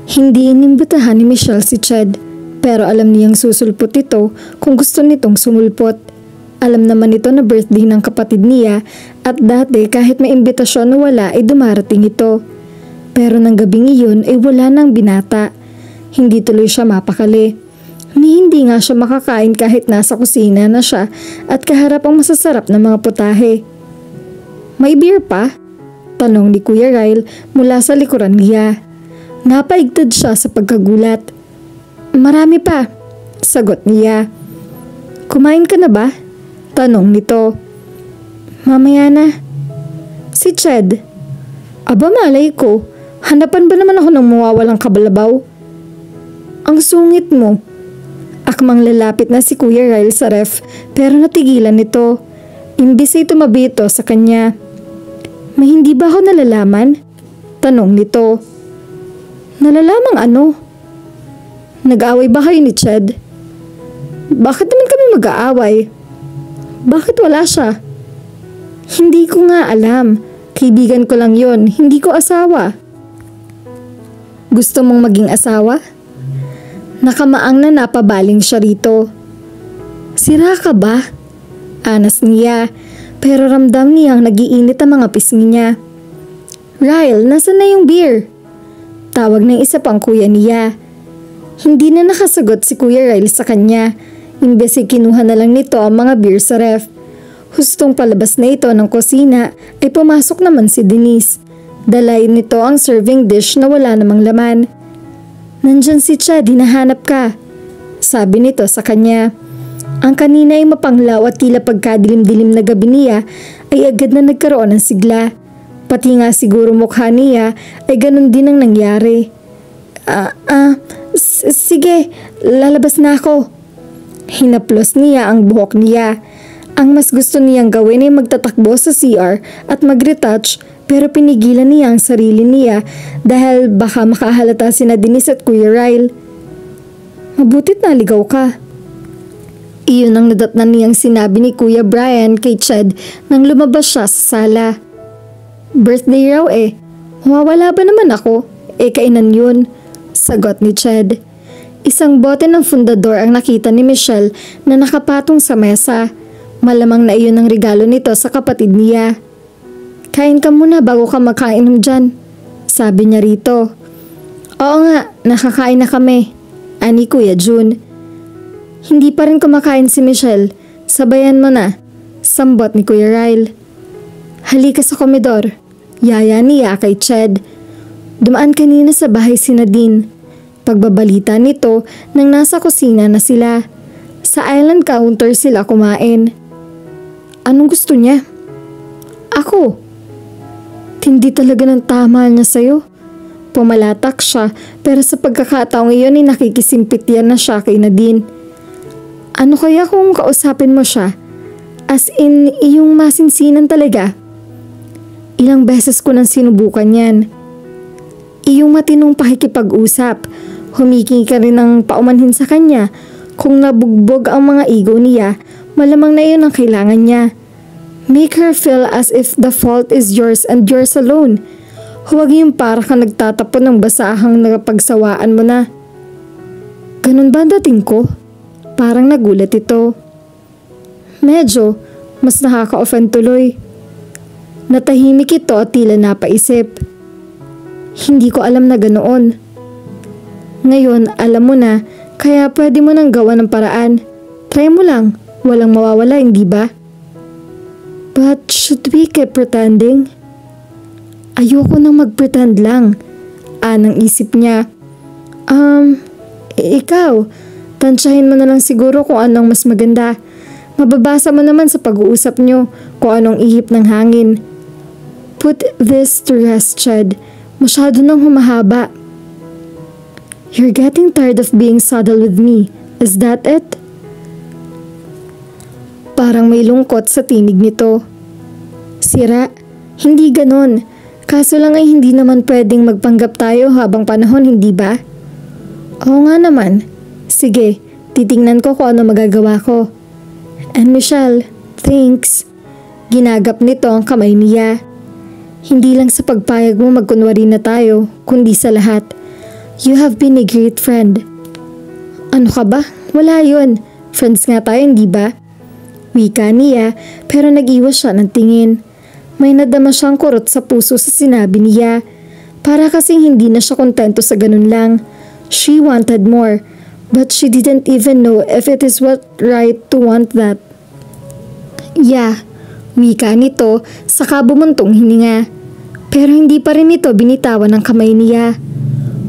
Hindi inimbitahan ni Michelle si Ched, pero alam niyang susulpot ito kung gusto nitong sumulpot. Alam naman ito na birthday ng kapatid niya at dati kahit may imbitasyon na wala ay dumarating ito. Pero ng gabing iyon ay wala nang binata. Hindi tuloy siya mapakali. Ni hindi nga siya makakain kahit nasa kusina na siya at kaharap ang masasarap na mga putahe. May beer pa? Tanong ni Kuya Ryle mula sa likuran niya. Napaigtad siya sa pagkagulat. Marami pa, sagot niya. Kumain ka na ba? Tanong nito. Mamaya na. Si Ched. Aba malay ko, hanapan ba naman ako ng mawawalang kabalabaw? Ang sungit mo. Akmang lalapit na si Kuya Ryle sa ref pero natigilan nito. Imbis ay tumabi ito sa kanya. May hindi ba ako nalalaman? Tanong nito. Nalalamang ano? Nag-aaway ba kayo ni Ched? Bakit naman kami mag-aaway? Bakit wala siya? Hindi ko nga alam. Kaibigan ko lang yon, hindi ko asawa. Gusto mong maging asawa? Nakamaang na napabaling siya rito. Sira ka ba? Anas niya, pero ramdam niyang nagiinit ang mga pisngi niya. Ryle, nasaan na yung beer? Tawag ng isa pang kuya niya. Hindi na nakasagot si Kuya Ryle sa kanya. Imbes ay kinuha na lang nito ang mga beer sa ref. Hustong palabas na ito ng kusina ay pumasok naman si Denise. Dalayin nito ang serving dish na wala namang laman. Nandyan si Ched, hinahanap ka. Sabi nito sa kanya. Ang kanina ay mapanglaw at tila pagkadilim-dilim na gabi niya ay agad na nagkaroon ng sigla. Pati nga siguro mukha niya ay ganun din ang nangyari. Sige, lalabas na ako. Hinaplos niya ang buhok niya. Ang mas gusto niyang gawin ay magtatakbo sa CR at mag-retouch pero pinigilan niya ang sarili niya dahil baka makahalata sina Denise at Kuya Ryle. Mabutit naligaw ka. Iyon ang nadatnan niyang sinabi ni Kuya Brian kay Ched nang lumabas siya sa sala. Birthday raw eh. Mawawala ba naman ako? Kainan yun. Sagot ni Ched. Isang bote ng fundador ang nakita ni Michelle na nakapatong sa mesa. Malamang na iyon ang regalo nito sa kapatid niya. Kain ka muna bago ka makainom dyan. Sabi niya rito. Oo nga, nakakain na kami. Ani Kuya June. Hindi pa rin kumakain si Michelle. Sabayan mo na. Sambot ni Kuya Ryle. Halika sa komedor. Yaya niya kay Ched. Dumaan kanina sa bahay si Nadine. Pagbabalita nito nang nasa kusina na sila. Sa island counter sila kumain. Anong gusto niya? Ako. Hindi talaga ng tama niya sa'yo. Pumalatak siya pero sa pagkakataong iyon ay nakikisimpit yan na siya kay Nadine. Ano kaya kung kausapin mo siya? As in, iyong masinsinan talaga. Ilang beses ko nang sinubukan yan. Iyong matinong pakikipag-usap. Humiki ka rin ng paumanhin sa kanya. Kung nabugbog ang mga ego niya, malamang na iyon ang kailangan niya. Make her feel as if the fault is yours and yours alone. Huwag yung para ka nagtatapon ng basahang napagsawaan mo na. Ganun ba dating ko? Parang nagulat ito. Medyo, mas nakaka-offend tuloy. Natahimik ito at tila napaisip. Hindi ko alam na ganoon. Ngayon, alam mo na, kaya pwede mo nang gawa ng paraan. Try mo lang, walang mawawala, hindi ba? But should we keep pretending? Ayoko nang mag-pretend lang. Anang isip niya. Ikaw, tansyahin mo na lang siguro kung anong mas maganda. Mababasa mo naman sa pag-uusap nyo kung anong ihip ng hangin. Put this to rest, Ched. Masyado nang humahaba. You're getting tired of being saddled with me. Is that it? Parang may lungkot sa tinig nito. Sira, hindi ganon. Kaso lang ay hindi naman pwedeng magpanggap tayo habang panahon, hindi ba? Oo nga naman. Sige, titingnan ko kung ano magagawa ko. And Michelle, thanks. Ginagap nito ang kamay niya. Hindi lang sa pagpayag mo magkunwari na tayo, kundi sa lahat. You have been a great friend. Ano ka ba? Wala yun. Friends nga tayo, hindi ba? Wika niya, pero nag-iwas siya ng tingin. May nadama siyang kurot sa puso sa sinabi niya. Para kasing hindi na siya kontento sa ganun lang. She wanted more, but she didn't even know if it is what right to want that. Yeah, wika nito, saka bumuntong hininga. Pero hindi pa rin ito binitawan ng kamay niya.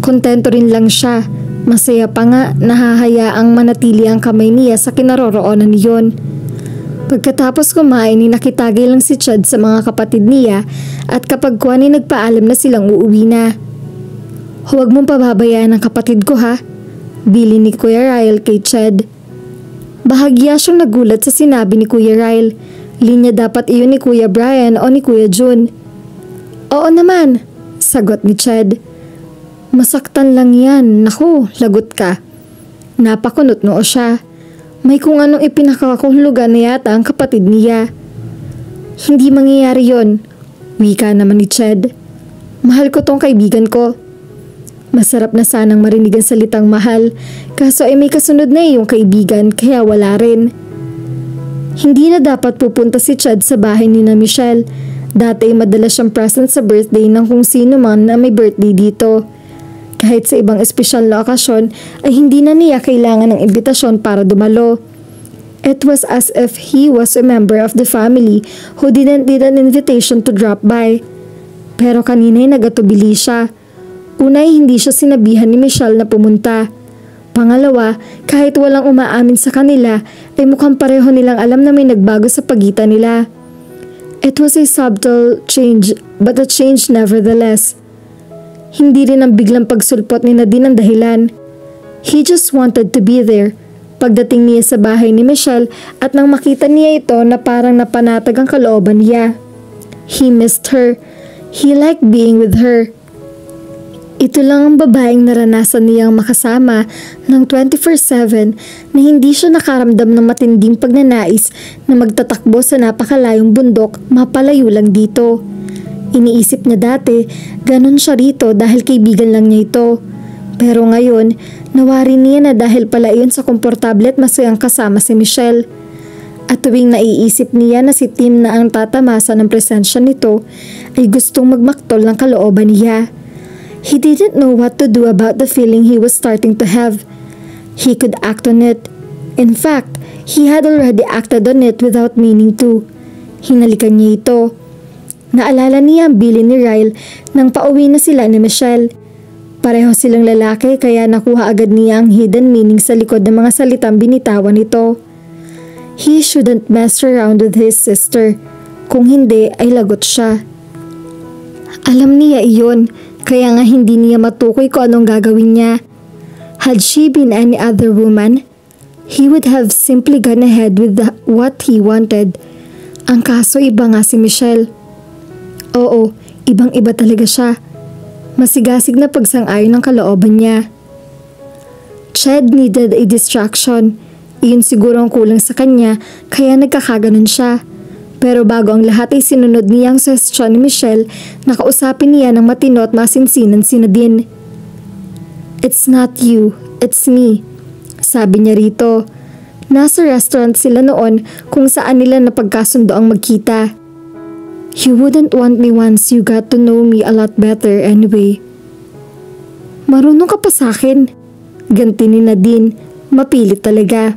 Kontento rin lang siya. Masaya pa nga nahahayaang manatili ang kamay niya sa kinaroroonan niyon. Pagkatapos kumain ni nakitagay lang si Chad sa mga kapatid niya at kapag kuwan ay nagpaalam na silang uuwi na. Huwag mong pababayaan ang kapatid ko ha, bili ni Kuya Ryle kay Chad. Bahagya siyang nagulat sa sinabi ni Kuya Ryle. Linya dapat iyon ni Kuya Brian o ni Kuya Jun. Oo naman, sagot ni Chad. Masaktan lang yan, naku, lagot ka. Napakunot noo siya. May kung anong ipinakakahulugan na yata ang kapatid niya. Hindi mangyayari yon, wika naman ni Chad. Mahal ko tong kaibigan ko. Masarap na sanang marinig ang salitang mahal, kaso ay may kasunod na iyong kaibigan kaya wala rin. Hindi na dapat pupunta si Chad sa bahay ni na Michelle. Dati ay madalas siyang present sa birthday ng kung sino man na may birthday dito. Kahit sa ibang espesyal na okasyon ay hindi na niya kailangan ng imbitasyon para dumalo. It was as if he was a member of the family who didn't need an invitation to drop by. Pero kanina ay nagatubili siya. Una ay hindi siya sinabihan ni Michelle na pumunta. Pangalawa, kahit walang umaamin sa kanila ay mukhang pareho nilang alam na may nagbago sa pagitan nila. It was a subtle change but a change nevertheless. Hindi rin ang biglang pagsulpot ni Nadine ang dahilan. He just wanted to be there. Pagdating niya sa bahay ni Michelle at nang makita niya ito na parang napanatag ang kalooban niya. He missed her. He liked being with her. Ito lang ang babaeng naranasan niyang makasama ng 24/7 na hindi siya nakaramdam ng matinding pagnanais na magtatakbo sa napakalayong bundok mapalayo lang dito. Iniisip niya dati, ganun siya rito dahil kaibigan lang niya ito. Pero ngayon, nawari niya na dahil pala iyon sa komportable at masayang kasama si Michelle. At tuwing naiisip niya na si Tim na ang tatamasa ng presensya nito, ay gustong magmaktol ng kalooban niya. He didn't know what to do about the feeling he was starting to have. He could act on it. In fact, he had already acted on it without meaning to. Hinalikan niya ito. Naalala niya ang bilin ni Ryle nang pauwi na sila ni Michelle. Pareho silang lalaki kaya nakuha agad niya ang hidden meaning sa likod ng mga salitang binitawan nito. He shouldn't mess around with his sister. Kung hindi ay lagot siya. Alam niya iyon, kaya nga hindi niya matukoy kung anong gagawin niya. Had she been any other woman, he would have simply gone ahead with what he wanted. Ang kaso iba nga si Michelle. Oo, ibang-iba talaga siya. Masigasig na pagsang-ayon ng kalooban niya. Chad needed a distraction. Iyon siguro ang kulang sa kanya kaya nagkakaganon siya. Pero bago ang lahat ay sinunod niya ang suggestion ni Michelle na kausapin niya ng matino at masinsinan si Nadine. It's not you, it's me, sabi niya rito. Nasa restaurant sila noon kung saan nila napagkasundo ang magkita. You wouldn't want me once you got to know me a lot better anyway. Marunong ka pa sa akin. Ganti ni Nadine, mapilit talaga.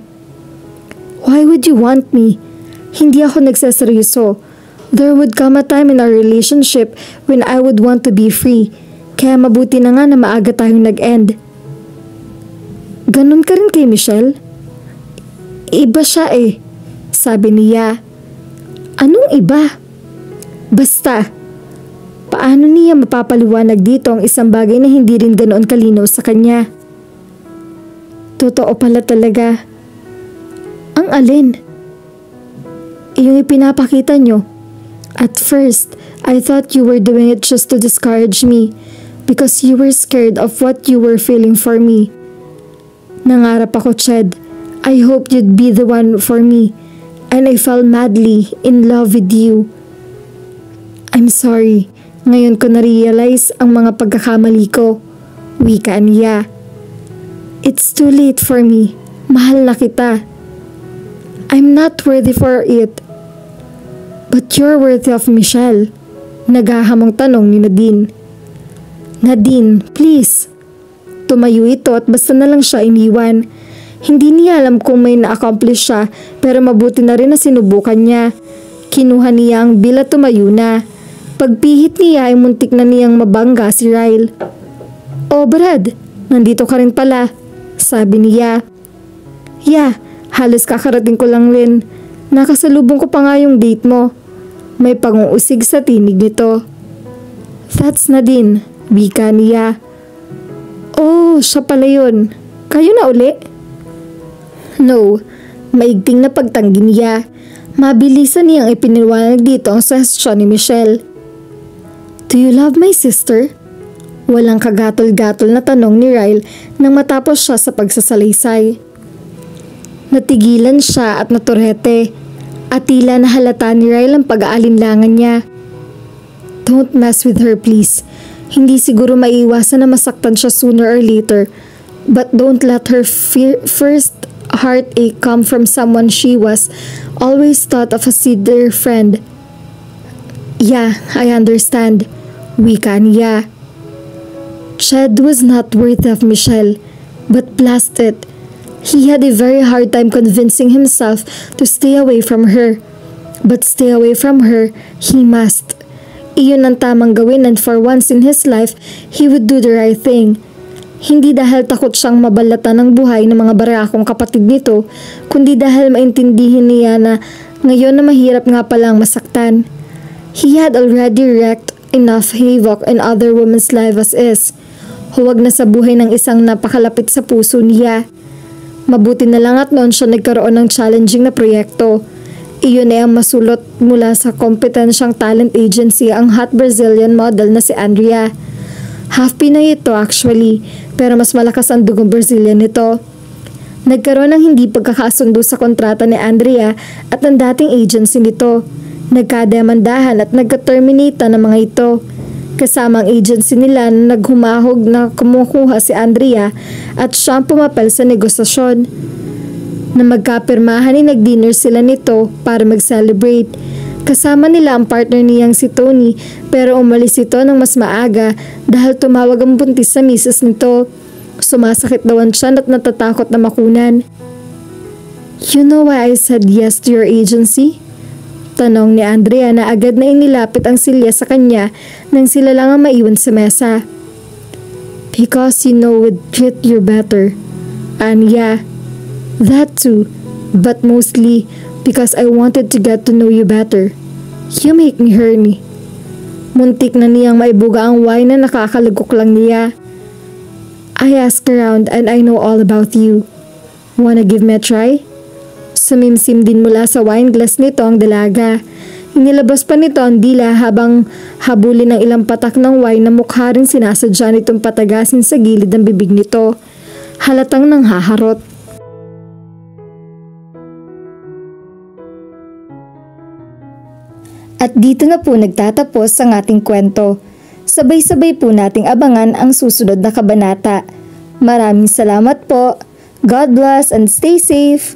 Why would you want me? Hindi ako nagseseryoso. There would come a time in our relationship when I would want to be free. Kaya mabuti na nga na maaga tayong nag-end. Ganon ka rin kay Michelle? Iba siya eh, sabi niya. Anong iba? Basta, paano niya mapapaliwanag dito ang isang bagay na hindi rin ganoon kalinaw sa kanya? Totoo pala talaga. Ang alin? Yung ipinapakita nyo. At first, I thought you were doing it just to discourage me because you were scared of what you were feeling for me. Nangarap ako, Chad. I hoped you'd be the one for me and I fell madly in love with you. I'm sorry. Ngayon ko na-realize ang mga pagkakamali ko. Wika niya. It's too late for me. Mahal na kita. I'm not worthy for it. But you're worthy of Michelle. Naghahamong tanong ni Nadine. Nadine, please. Tumayo ito at basta na lang siya iniwan. Hindi niya alam kung may na-accomplish siya pero mabuti na rin na sinubukan niya. Kinuha niya ang bill at tumayo na. Pagpihit niya ay muntik na niyang mabangga si Ryle. Oh Brad, nandito ka rin pala, sabi niya. Yeah, halos kakarating ko lang rin. Nakasalubong ko pa nga yung date mo. May panguusig sa tinig nito. That's Nadine, wika niya. Oh, siya pala yun. Kayo na uli? No, maigting na pagtanggi niya. Mabilisan niyang ipiniwanag dito ang suggestion ni Michelle. Do you love my sister? Walang kagatol-gatol na tanong ni Ryle nang matapos siya sa pagsasalaysay. Natigilan siya at naturete at tila nahalata ni Ryle ang pag-aalinlangan niya. Don't mess with her please. Hindi siguro maiiwasan na masaktan siya sooner or later, but don't let her first heartache come from someone she was always thought of as their friend. Yeah, I understand. Wika niya. Chad was not worthy of Michelle, but blast it. He had a very hard time convincing himself to stay away from her. But stay away from her, he must. Iyon ang tamang gawin and for once in his life, he would do the right thing. Hindi dahil takot siyang mabalatan ng buhay ng mga barakong kapatid nito, kundi dahil maintindihin niya na ngayon na mahirap nga palang masaktan. He had already wreaked enough havoc in other women's lives as is. Huwag na sa buhay ng isang napakalapit sa puso niya. Mabuti na lang at noon siya nagkaroon ng challenging na proyekto. Iyon ay ang masulot mula sa kompetensyang talent agency ang hot Brazilian model na si Andrea. Half Pinay ito actually, pero mas malakas ang dugong Brazilian nito. Nagkaroon ng hindi pagkakasundo sa kontrata ni Andrea at ang dating agency nito. Nagkademandahan at nagka-terminate ng mga ito. Kasama ang agency nila na naghumahog na kumukuha si Andrea at siya ang pumapel sa negosasyon. Na magkapirmahan ay nag-dinner sila nito para mag-celebrate. Kasama nila ang partner niyang si Tony pero umalis ito ng mas maaga dahil tumawag ang buntis sa misis nito. Sumasakit daw ang tiyan at natatakot na makunan. You know why I said yes to your agency? Tanong ni Andrea na agad na inilapit ang silya sa kanya nang sila lang ang maiwan sa mesa. Because you know we'd treat you better. And yeah, that too, but mostly because I wanted to get to know you better. You make me horny. Muntik na niyang maibuga ang wine na nakakalugok lang niya. I asked around and I know all about you. Wanna give me a try? Sumimsim din mula sa wine glass nito ang dalaga. Inilabas pa nito ang dila habang habulin ng ilang patak ng wine na mukha rin sinasadya nitong patagasin sa gilid ng bibig nito. Halatang nanghaharot. At dito na po nagtatapos ang ating kwento. Sabay-sabay po nating abangan ang susunod na kabanata. Maraming salamat po. God bless and stay safe.